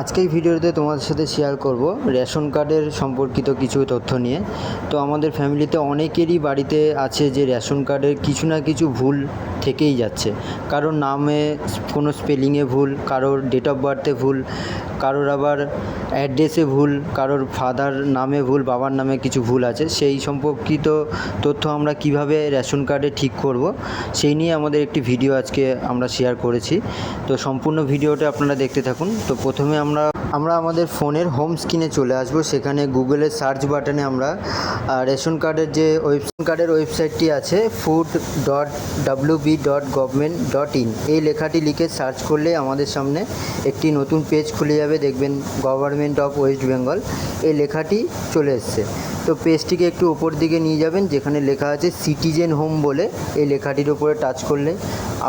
আজকের ভিডিওতে তোমাদের সাথে শেয়ার করব রেশন কার্ডের সম্পর্কিত কিছু তথ্য নিয়ে। তো আমাদের ফ্যামিলিতে অনেকেরই বাড়িতে আছে যে রেশন কার্ডের কিছু না কিছু ভুল থেকেই যাচ্ছে। কারোর নামে কোনো স্পেলিংয়ে ভুল, কারোর ডেট অফ বার্থে ভুল, কারোর আবার অ্যাড্রেসে ভুল, কারোর ফাদার নামে ভুল, বাবার নামে কিছু ভুল আছে। সেই সম্পর্কিত তথ্য আমরা কিভাবে রেশন কার্ডে ঠিক করব সেই নিয়ে আমাদের একটি ভিডিও আজকে আমরা শেয়ার করেছি। তো সম্পূর্ণ ভিডিওটা আপনারা দেখতে থাকুন। তো প্রথমে আমরা আমাদের ফোনের হোম স্ক্রিনে চলে আসব। সেখানে গুগলের সার্চ বাটনে আমরা রেশন কার্ডের যে ওয়েবসাইটটি আছে food.wb.government.in এই লেখাটি লিখে সার্চ করলে আমাদের সামনে একটি নতুন পেজ খুলে যাবে। দেখবেন গভর্নমেন্ট অফ ওয়েস্ট বেঙ্গল এই লেখাটি চলে এসছে। তো পেজটিকে একটু উপর দিকে নিয়ে যাবেন, যেখানে লেখা আছে সিটিজেন হোম বলে এই লেখাটির উপরে টাচ করলে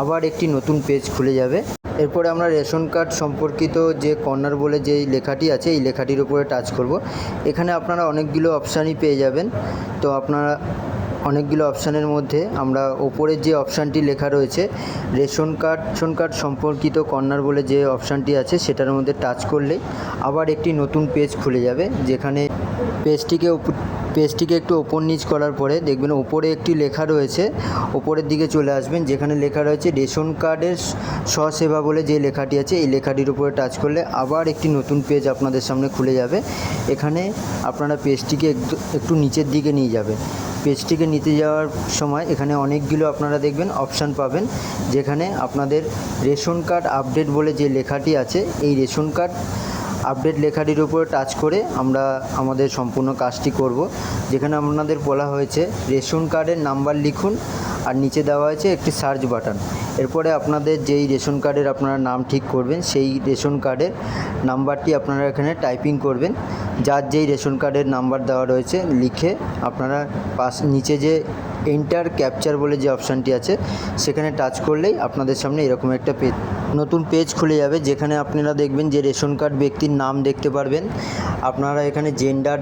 আবার একটি নতুন পেজ খুলে যাবে। এরপরে আমরা রেশন কার্ড সম্পর্কিত যে কর্নার বলে যেই লেখাটি আছে এই লেখাটির উপরে টাচ করব। এখানে আপনারা অনেকগুলো অপশানই পেয়ে যাবেন। তো আপনারা অনেকগুলো অপশানের মধ্যে আমরা ওপরের যে অপশানটি লেখা রয়েছে রেশন কার্ড সম্পর্কিত কর্নার বলে যে অপশানটি আছে সেটার মধ্যে টাচ করলেই আবার একটি নতুন পেজ খুলে যাবে। যেখানে পেজটিকে একটু ওপর নিচ করার পরে দেখবেন ওপরে একটি লেখা রয়েছে, ওপরের দিকে চলে আসবেন, যেখানে লেখা রয়েছে রেশন কার্ডের স্বসেবা বলে যে লেখাটি আছে এই লেখাটির উপরে টাচ করলে আবার একটি নতুন পেজ আপনাদের সামনে খুলে যাবে। এখানে আপনারা পেজটিকে একটু নিচের দিকে নিয়ে যাবেন। পেজটিকে নিতে যাওয়ার সময় এখানে অনেকগুলো আপনারা দেখবেন অপশান পাবেন, যেখানে আপনাদের রেশন কার্ড আপডেট বলে যে লেখাটি আছে এই রেশন কার্ড আপডেট লেখাটির উপরে টাচ করে আমরা আমাদের সম্পূর্ণ কাজটি করব। যেখানে আপনাদের বলা হয়েছে রেশন কার্ডের নাম্বার লিখুন আর নিচে দেওয়া হয়েছে একটি সার্চ বাটন। এরপরে আপনাদের যেই রেশন কার্ডের আপনারা নাম ঠিক করবেন সেই রেশন কার্ডের নাম্বারটি আপনারা এখানে টাইপিং করবেন। যার যেই রেশন কার্ডের নাম্বার দেওয়া রয়েছে লিখে আপনারা নিচে যে এন্টার ক্যাপচার বলে যে অপশানটি আছে সেখানে টাচ করলেই আপনাদের সামনে এরকম একটা নতুন পেজ খুলে যাবে, যেখানে আপনারা দেখবেন যে রেশন কার্ড ব্যক্তির নাম দেখতে পারবেন। আপনারা এখানে gender,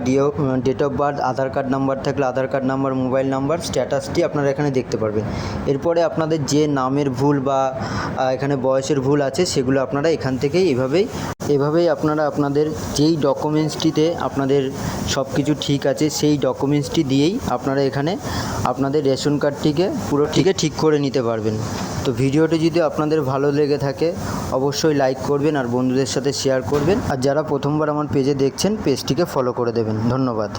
date of birth, Aadhaar card number থাকলে Aadhaar card number, mobile number, স্ট্যাটাসটি আপনারা এখানে দেখতে পারবেন। এরপরে আপনাদের যে নামের ভুল বা এখানে বয়সের ভুল আছে সেগুলো আপনারা এখান থেকেই এভাবেই আপনারা আপনাদের যেই ডকুমেন্টসটিতে আপনাদের সব কিছু ঠিক আছে সেই ডকুমেন্টসটি দিয়েই আপনারা এখানে আপনাদের রেশন কার্ডটিকে পুরোটিকে ঠিক করে নিতে পারবেন। তো ভিডিওটি যদি আপনাদের ভালো লেগে থাকে অবশ্যই লাইক করবেন আর বন্ধুদের সাথে শেয়ার করবেন। আর যারা প্রথমবার আমার পেজে দেখছেন পেজটিকে ফলো করে দেবেন। ধন্যবাদ।